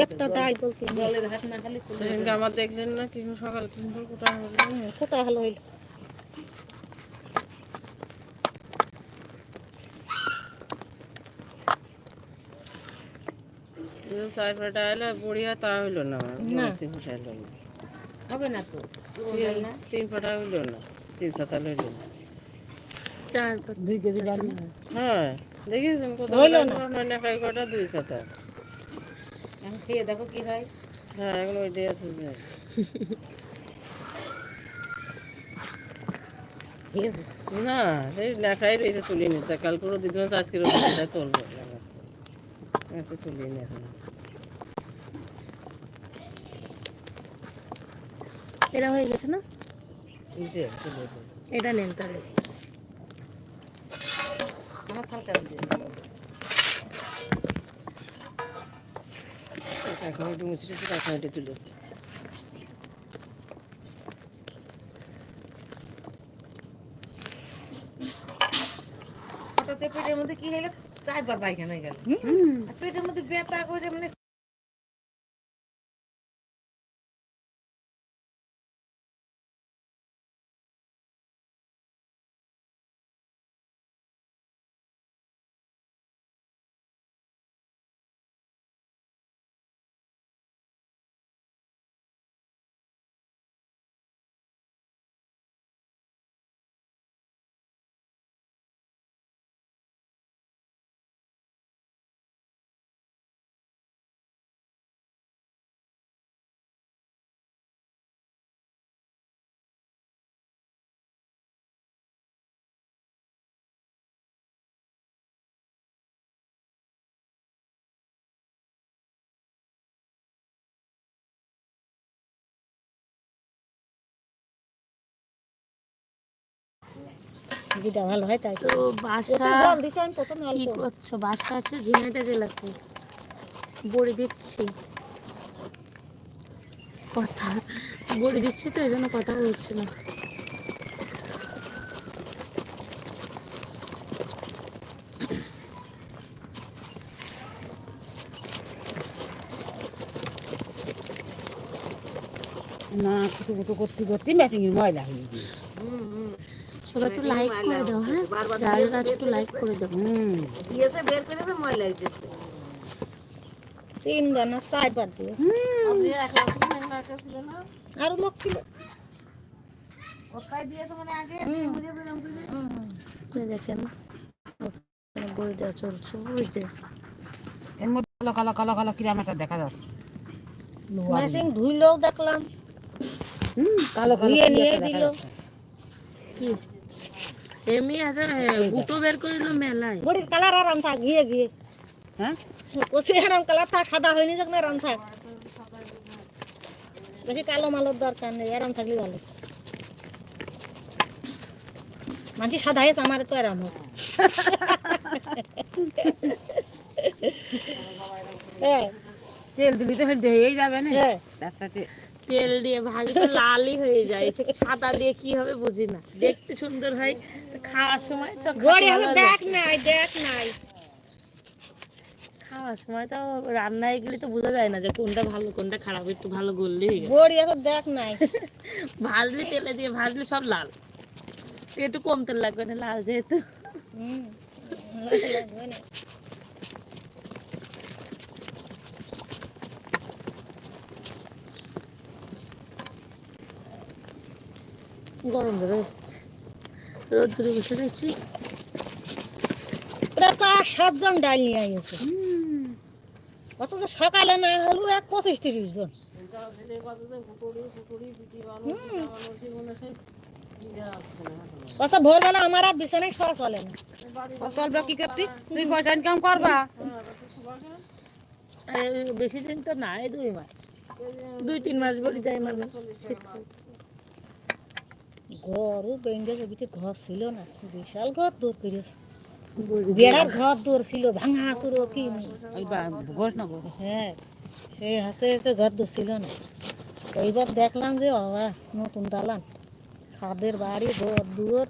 একটা ডাল বলতে জলের হাত না খালি আমার দেখলেন না কি সকাল কিন্তু কোটা হলো হইল সাইফাটা এলে বড়িয়া তা হইল না হবে না তো 3 ফাটা হইল না 3 সাতা হইল না 2 কেজি ডাল হ্যাঁ দেখিয়েছেন কত হইল না খাই কটা 2 সাতা এখন খেয়ে দেখো কি হয় হ্যাঁ এখন ওইটাই আছে না এই লেখাই রয়েছে তুলি নি তা কাল পুরো দিন আজকের ওটা তুলবো আচ্ছা তুলি নি এখন এটা হয়ে গেছে না এটা নেন তাহলে আমার হালকা দিয়ে এখন একটু মুছিটা এখন এটা তুলে হঠাৎ পেটের মধ্যে কি হলো 4 বার পায়খানা হয়ে গেল পেটের মধ্যে ব্যথা করে মানে যেটা ভালো হয় তাই তো বাসা কি করছো বাসা আছে ঝিনাইদহ জেলাতে বড়ি দিচ্ছি কথা বড়ি দিচ্ছি তো এই জন্য কথা বলছি না না কিছু করতে করতে ম্যাটিং এর ময়লা হয়ে গিয়ে সবাই একটু লাইক করে দাও হ্যাঁ রাজরাজ একটু লাইক করে দাও দিয়েছে বের করে তো ময়লা হইতেছে 3 বার না 4 বার দিয়ে আপনি একলা ছিল না আর লোক ছিল ওখানে দিয়েছে মানে আগে মুড়ে বললাম তুই দেখেন বড়ি দেওয়া চলছে ওই যে এর মধ্যে কালো কালো কালো কিরাম একটা দেখা যাচ্ছে মেশিন ধুইলেও দেখলাম কালো কালো নিয়ে দিল কি এমনি আছে গুটো বের করিল মেলায় বড়ির কালার আরাম থাক গিয়ে হ্যাঁ কষি আরাম কালার থাক সাদা হয়নি যখন আরাম থাক বেশি কালো মালোর দরকার নেই আরাম থাকলে ভালো মানছি সাদা হয়েছে আমার একটু আরাম হোক হ্যাঁ তেল দিবি তো হয়েই যাবে না হ্যাঁ তাতে তেল দিয়ে ভাজি তো লালই হয়ে যায় সে সাদা দিয়ে কি হবে বুঝি না দেখতে সুন্দর হয় তো খাওয়ার সময় তো দেখ নাই খাওয়ার সময় তো রান্নায় গেলে তো বোঝা যায় না যে কোনটা ভালো কোনটা খারাপ একটু ভালো গললে বড়ি এত দেখ নাই ভাজলে তেলে দিয়ে ভাজলে সব লাল একটু কম তেল লাগবে না লাল যেহেতু গরম ধরে যাচ্ছে রোদ্দুরে বসে রয়েছি প্রায় 5-7 জন ডাল নিয়ে আসছে অথচ সকালে না হলো 25-30 জন আচ্ছা ভোরবেলা আমার আর বিছানায় শোয়া চলে না চলবে কি করতে তুমি পয়সা ইনকাম করবা বেশি দিন তো নাই 2 মাস 2-3 মাস বলি যায় মানে ঘরও বেঙ্গে যাবিতে ঘর ছিল না বিশাল ঘর দূর করেছে বেড়ার ঘর দূর ছিল ভাঙা আসুর কি হ্যাঁ সেই হাসে হাসে ঘর দূর ছিল না এইবার দেখলাম যে বাবা নতুন দালান ছাদের বাড়ি ঘর দুয়ার